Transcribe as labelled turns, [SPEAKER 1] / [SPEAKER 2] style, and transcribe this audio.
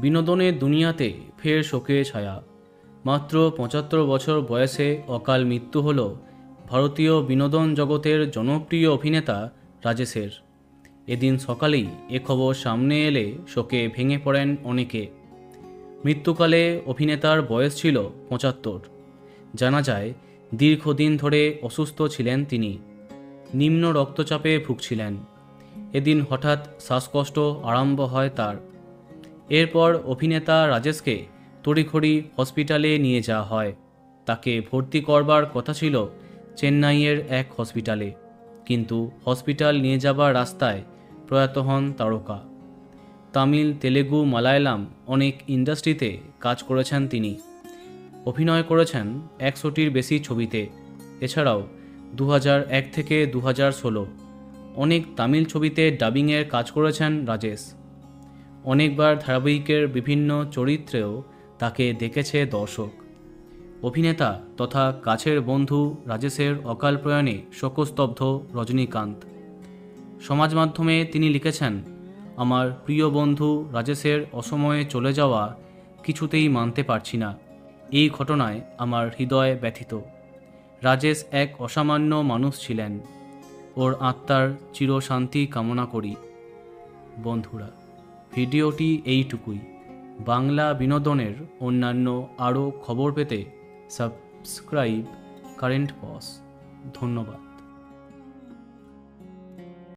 [SPEAKER 1] বিনোদনের দুনিয়াতে ফের শোকের ছায়া। মাত্র ৭৫ বছর বয়সে অকাল মৃত্যু হল ভারতীয় বিনোদন জগতের জনপ্রিয় অভিনেতা রাজেশের। এদিন সকালেই এ খবর সামনে এলে শোকে ভেঙে পড়েন অনেকে। মৃত্যুকালে অভিনেতার বয়স ছিল ৭৫। জানা যায় দীর্ঘদিন ধরে অসুস্থ ছিলেন তিনি, নিম্ন রক্তচাপে ভুগছিলেন। এদিন হঠাৎ শ্বাসকষ্ট আরম্ভ হয় তার। এরপর অভিনেতা রাজেশকে তড়িঘড়ি হসপিটালে নিয়ে যাওয়া হয়। তাকে ভর্তি করবার কথা ছিল চেন্নাইয়ের এক হসপিটালে, কিন্তু হসপিটাল নিয়ে যাবার রাস্তায় প্রয়াত হন তারকা। তামিল, তেলেগু, মালায়ালাম অনেক ইন্ডাস্ট্রিতে কাজ করেছেন তিনি। অভিনয় করেছেন ১০০টির বেশি ছবিতে। এছাড়াও ২০০১ থেকে ২০১৬ অনেক তামিল ছবিতে ডাবিংয়ের কাজ করেছেন রাজেশ। অনেকবার ধারাবাহিকের বিভিন্ন চরিত্রেও তাকে দেখেছে দর্শক। অভিনেতা তথা কাছের বন্ধু রাজেশের অকাল প্রয়াণে শোকস্তব্ধ রজনীকান্ত। সমাজ মাধ্যমে তিনি লিখেছেন, আমার প্রিয় বন্ধু রাজেশের অসময়ে চলে যাওয়া কিছুতেই মানতে পারছি না। এই ঘটনায় আমার হৃদয় ব্যথিত। রাজেশ এক অসামান্য মানুষ ছিলেন। ওর আত্মার চিরশান্তি কামনা করি। বন্ধুরা, ভিডিওটি এইটুকুই। বাংলা বিনোদনের অন্যান্য আরও খবর পেতে সাবস্ক্রাইব কারেন্ট পজ। ধন্যবাদ।